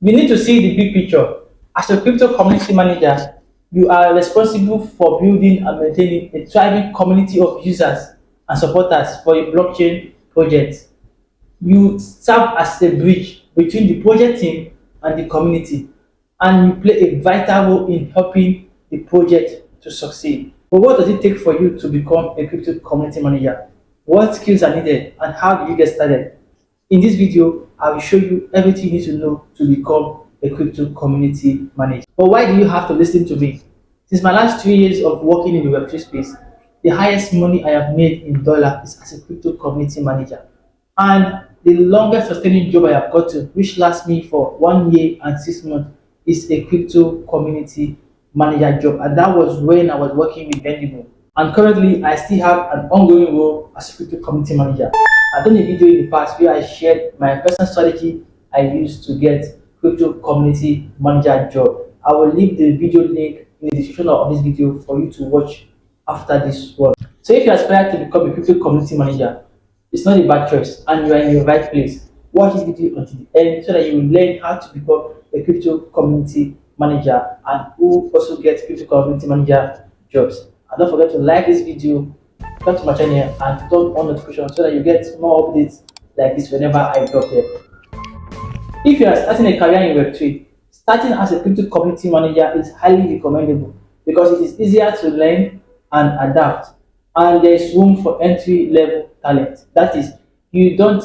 You need to see the big picture. As a crypto community manager, you are responsible for building and maintaining a thriving community of users and supporters for a blockchain project. You serve as a bridge between the project team and the community, and you play a vital role in helping the project to succeed. But what does it take for you to become a crypto community manager? What skills are needed and how do you get started? In this video, I will show you everything you need to know to become a crypto community manager. But why do you have to listen to me? Since my last 3 years of working in the Web3 space, the highest money I have made in dollar is as a crypto community manager. And the longest sustaining job I have gotten, which lasts me for 1 year and 6 months, is a crypto community manager job. And that was when I was working with Bendigo. And currently, I still have an ongoing role as a crypto community manager. I've done a video in the past where I shared my personal strategy I used to get crypto community manager job. I will leave the video link in the description of this video for you to watch after this one. So if you aspire to become a crypto community manager, it's not a bad choice and you are in the right place. Watch this video until the end so that you will learn how to become a crypto community manager and who also gets crypto community manager jobs. And don't forget to like this video, subscribe to my channel and turn on notifications so that you get more updates like this whenever I drop them. If you are starting a career in Web3, starting as a crypto community manager is highly recommendable because it is easier to learn and adapt, and there is room for entry level talent. That is, you don't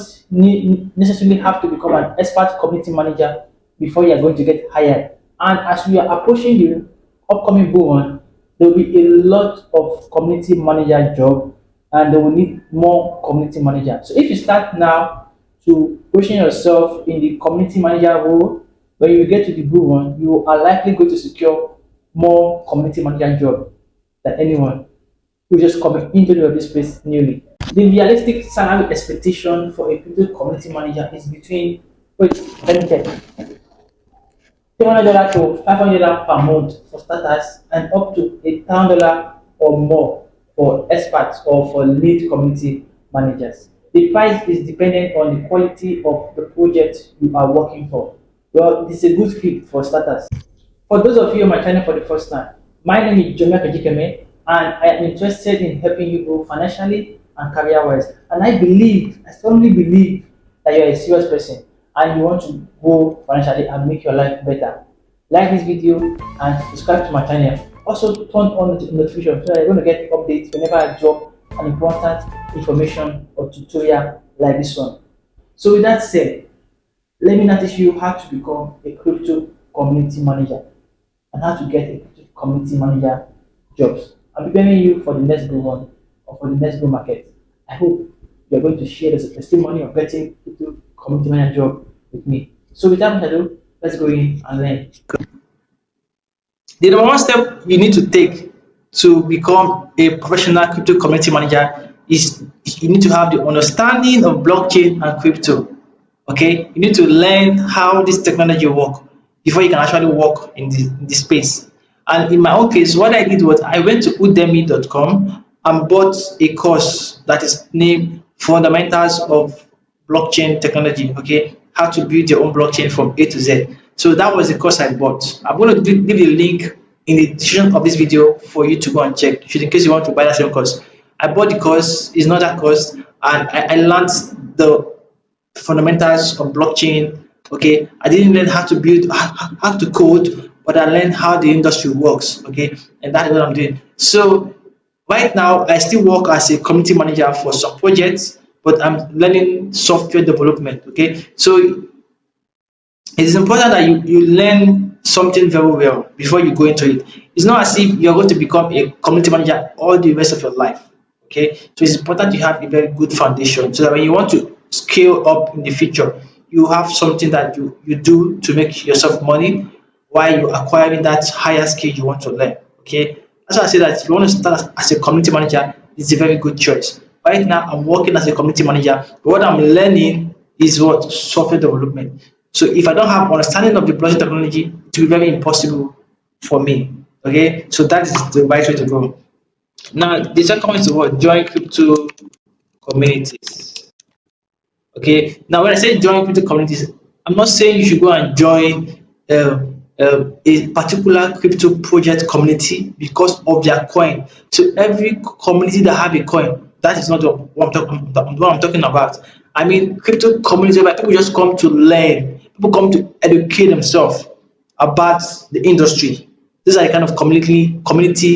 necessarily have to become an expert community manager before you are going to get hired. And as we are approaching the upcoming bull run, there will be a lot of community manager job and they will need more community manager. So if you start now to pushing yourself in the community manager role, when you get to the bull run, you are likely going to secure more community manager job than anyone who just coming into the space newly. The realistic salary expectation for a crypto community manager is between, wait, let me check, $200 to $500 per month for starters and up to $1,000 or more for experts or for lead community managers. The price is dependent on the quality of the project you are working for. Well, it's a good fit for starters. For those of you on my channel for the first time, my name is Jomia Kajikeme and I am interested in helping you grow financially and career-wise. And I strongly believe that you are a serious person and you want to grow financially and make your life better. Like this video and subscribe to my channel. Also turn on the notification so that you're going to get updates whenever I drop an important information or tutorial like this one. So with that said, let me now teach you how to become a crypto community manager and how to get a crypto community manager jobs. I'm preparing you for the next bull run or for the next bull market. I hope you're going to share the testimony of getting crypto community manager job with me. So without much ado, let's go in and learn. The number one step you need to take to become a professional crypto community manager is you need to have the understanding of blockchain and crypto. Okay, you need to learn how this technology work before you can actually work in the space. And in my own case, what I did was I went to udemy.com and bought a course that is named Fundamentals of Blockchain Technology. Okay, how to build your own blockchain from A to Z. So that was the course I bought. I'm going to leave the link in the description of this video for you to go and check, should in case you want to buy that same course. I bought the course, it's not that course, and I learned the fundamentals of blockchain. Okay, I didn't learn how to build, how to code, but I learned how the industry works. Okay, and that's what I'm doing. So right now I still work as a community manager for some projects, but I'm learning software development. Okay, so it is important that you learn something very well before you go into it. It's not as if you're going to become a community manager all the rest of your life. Okay, so it's important you have a very good foundation so that when you want to scale up in the future, you have something that you do to make yourself money while you're acquiring that higher skill you want to learn. Okay, that's why I say that if you want to start as a community manager, it's a very good choice. Right now, I'm working as a community manager, but what I'm learning is what software development. So if I don't have understanding of the blockchain technology, it will be very impossible for me. Okay, so that is the right way to go. Now, the second one is what join crypto communities. Okay, now when I say join crypto communities, I'm not saying you should go and join a particular crypto project community because of their coin. So every community that have a coin, that is not what I'm talking about. I mean, crypto community where people just come to learn, people come to educate themselves about the industry. These are the kind of community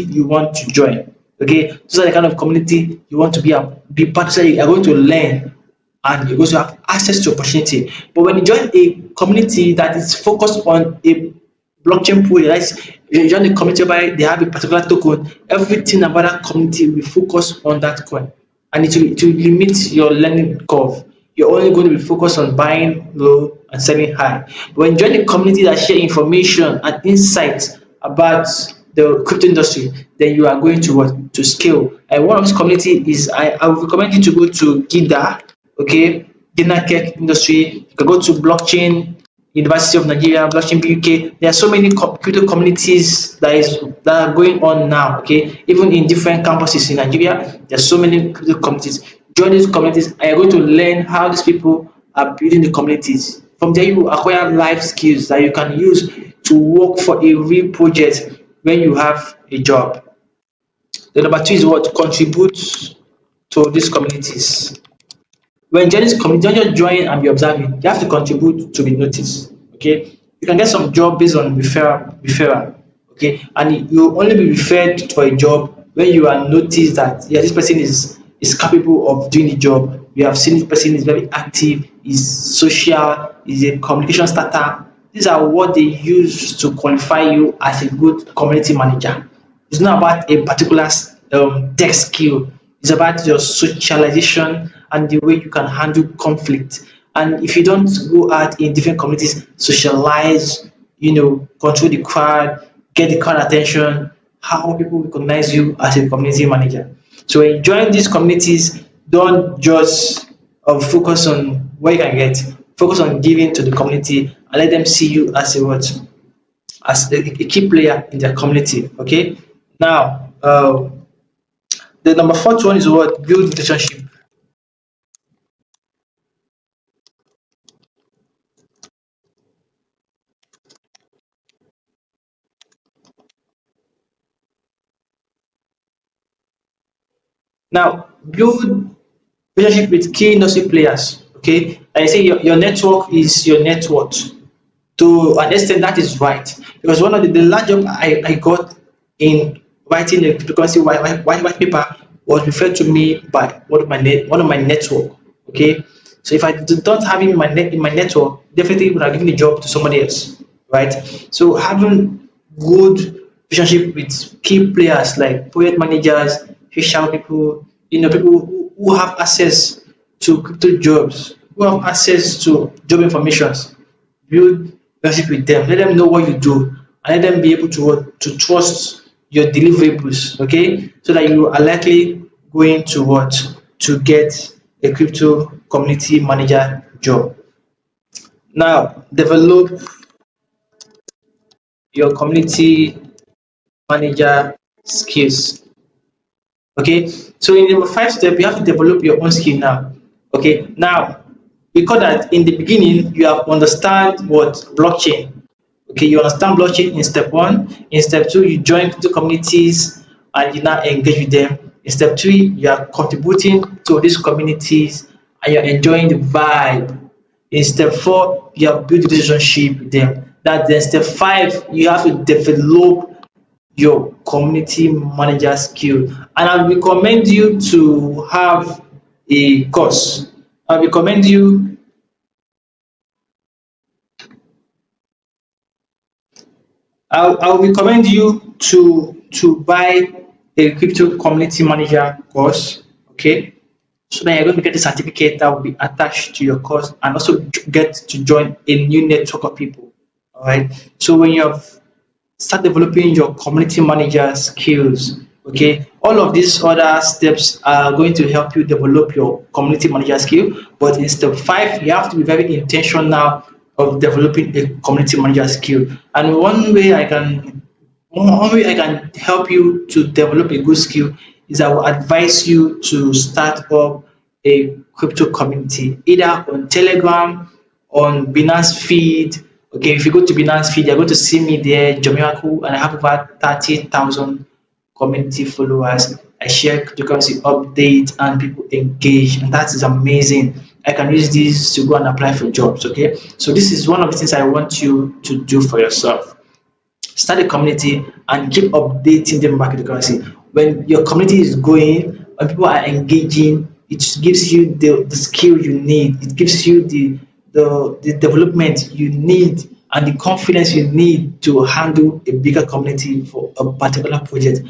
you want to join. Okay, these are the kind of community you want to be part of. So you are going to learn and you're going to have access to opportunity. But when you join a community that is focused on a blockchain pool, right? You join a community where they have a particular token, everything about that community will focus on that coin. And it will limit your learning curve. You're only going to be focused on buying low and selling high. But when you join a community that share information and insights about the crypto industry, then you are going to what? To scale. And one of this community is I would recommend you to go to GIDA, okay, Gina Tech Industry. You can go to Blockchain University of Nigeria, Blockchain BUK. There are so many crypto communities that are going on now. Okay, even in different campuses in Nigeria, there are so many crypto communities. Join these communities, and you're going to learn how these people are building the communities. From there, you acquire life skills that you can use to work for a real project when you have a job. The number two is what? Contribute to these communities. When journalists community, don't just join and be observing. You have to contribute to be noticed. Okay, you can get some job based on referral. Okay, and you only be referred for a job when you are noticed that yeah, this person is capable of doing the job. You have seen this person is very active, is social, is a communication starter. These are what they use to qualify you as a good community manager. It's not about a particular tech skill. It's about your socialization and the way you can handle conflict. And if you don't go out in different communities, socialize, control the crowd, get the crowd attention, how people recognize you as a community manager. So when you join these communities, don't just focus on what you can get. Focus on giving to the community and let them see you as a what? As a key player in their community. Okay. Now, the number fourth one is what? Build relationship. Now, build relationship with key industry players. Okay, like I say, your network is your net worth. To an extent, that is right. Because one of the large job I got in writing a cryptocurrency white paper was referred to me by one of my network. Okay, so if I don't have him in my network, definitely would have given the job to somebody else, right? So having good relationship with key players like project managers, HR people, people who have access to crypto jobs, who have access to job informations, build relationship with them, let them know what you do, and let them be able to trust your deliverables, okay, so that you are likely going to to get a crypto community manager job. Now, develop your community manager skills. Okay, so in number five step, you have to develop your own skill now. Okay, now because that in the beginning you have understand what blockchain. Okay, you understand blockchain in step one. In step two, you join the communities and you now engage with them. In step three, you are contributing to these communities and you're enjoying the vibe. In step four, you have built relationship with them. That then step five, you have to develop your community manager skill. And I recommend you to have a course. I recommend you I'll recommend you to buy a crypto community manager course, okay? So then you're going to get a certificate that will be attached to your course and also get to join a new network of people. All right. So when you have start developing your community manager skills, okay, all of these other steps are going to help you develop your community manager skill. But in step five, you have to be very intentional of developing a community manager skill. And one way I can help you to develop a good skill is I will advise you to start up a crypto community either on Telegram on Binance feed. Okay, if you go to Binance feed, you're going to see me there, Jomiwaku, and I have over 30,000 community followers. I share cryptocurrency updates and people engage, and that is amazing. I can use this to go and apply for jobs. Okay, so this is one of the things I want you to do for yourself. Start a community and keep updating them about cryptocurrency. When your community is growing, when people are engaging, it gives you the skill you need. It gives you the development you need and the confidence you need to handle a bigger community for a particular project.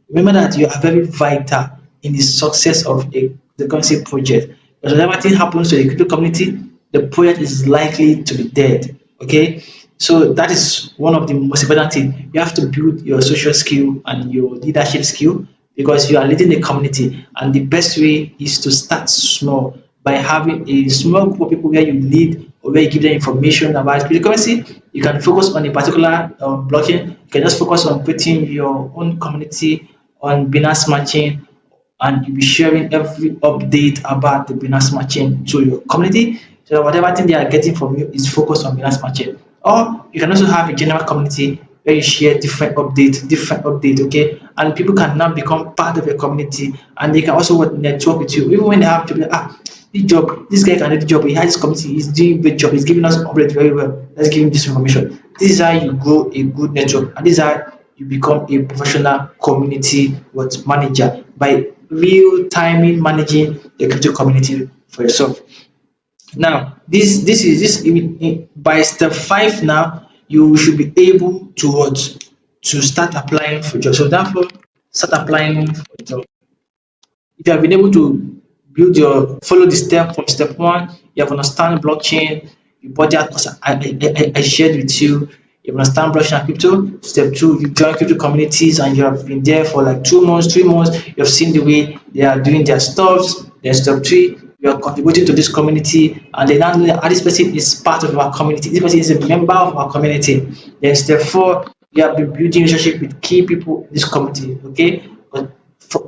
Remember that you are very vital in the success of the currency project. Because whenever thing happens to the crypto community, the project is likely to be dead. Okay, so that is one of the most important thing. You have to build your social skill and your leadership skill because you are leading the community, and the best way is to start small by having a small group of people where you lead or where you give them information about cryptocurrency. You can focus on a particular blockchain. You can just focus on creating your own community on Binance Smart Chain, and you'll be sharing every update about the Binance Smart Chain to your community. So whatever thing they are getting from you is focused on Binance Smart Chain. Or you can also have a general community where you share different updates, okay? And people can now become part of your community, and they can also network with you. Even when they have to be this job, this guy can do the job, he has this community, he's doing a great job, he's giving us updates very well. Let's give him this information. This is how you grow a good network, and this is how you become a professional community manager by real timing managing the crypto community for yourself. Now, this is this by step 5 now, you should be able to what? To start applying for jobs. So therefore, start applying for jobs. If you have been able to follow the step from step 1, you have understand blockchain, you bought that course I shared with you, you understand blockchain and crypto. Step 2, you join crypto communities and you have been there for like 2 months, 3 months, you have seen the way they are doing their stuff. Then step 3, you are contributing to this community, and then now know that this person is part of our community, this person is a member of our community. Then step 4, you have been building relationship with key people in this community. Okay, but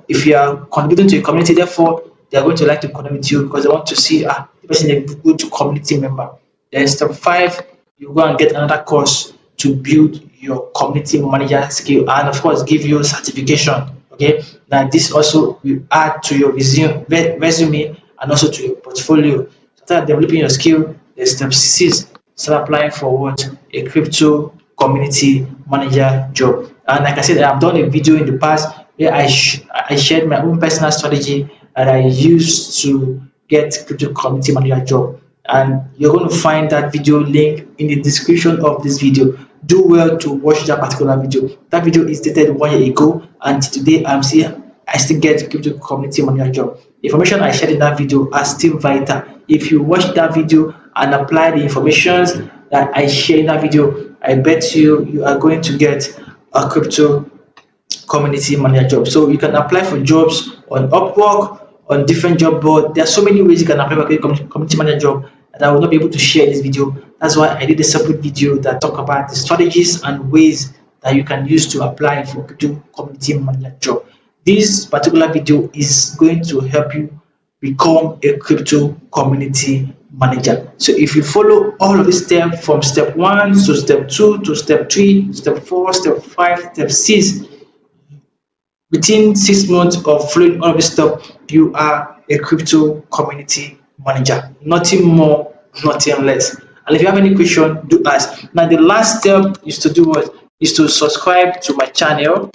if you are contributing to a community, therefore they are going to like to connect with you because they want to see the person is a good community member. Then step 5, you go and get another course to build your community manager skill, and of course give you certification. Okay, now this also will add to your resume and also to your portfolio. Start developing your skill. Then step 6, start applying for what? A crypto community manager job. And like I said, I've done a video in the past where I shared my own personal strategy that I used to get crypto community manager job, and you're going to find that video link in the description of this video. Do well to watch that particular video. That video is dated 1 year ago, and today I still get crypto community manager job. The information I shared in that video are still vital. If you watch that video and apply the informations that I share in that video, I bet you are going to get a crypto community manager job. So you can apply for jobs on Upwork, on different job board. There are so many ways you can apply for a community manager job that I will not be able to share in this video. That's why I did a separate video that talk about the strategies and ways that you can use to apply for crypto community manager job. This particular video is going to help you become a crypto community manager. So if you follow all of these steps from step 1 to step 2 to step 3, step 4, step 5, step 6, within 6 months of following all of this stuff, you are a crypto community manager. Nothing more, nothing less. And if you have any question, do ask. Now, the last step is to do what? Is to subscribe to my channel,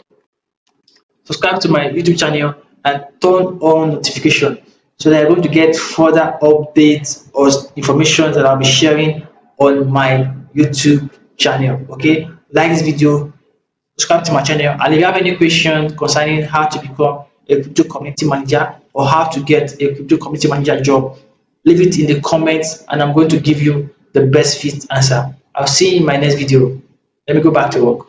subscribe to my YouTube channel, and turn on notification so that you're going to get further updates or information that I'll be sharing on my YouTube channel. Okay, like this video, subscribe to my channel, and if you have any question concerning how to become a crypto community manager or how to get a crypto community manager job, leave it in the comments and I'm going to give you the best fit answer. I'll see you in my next video. Let me go back to work.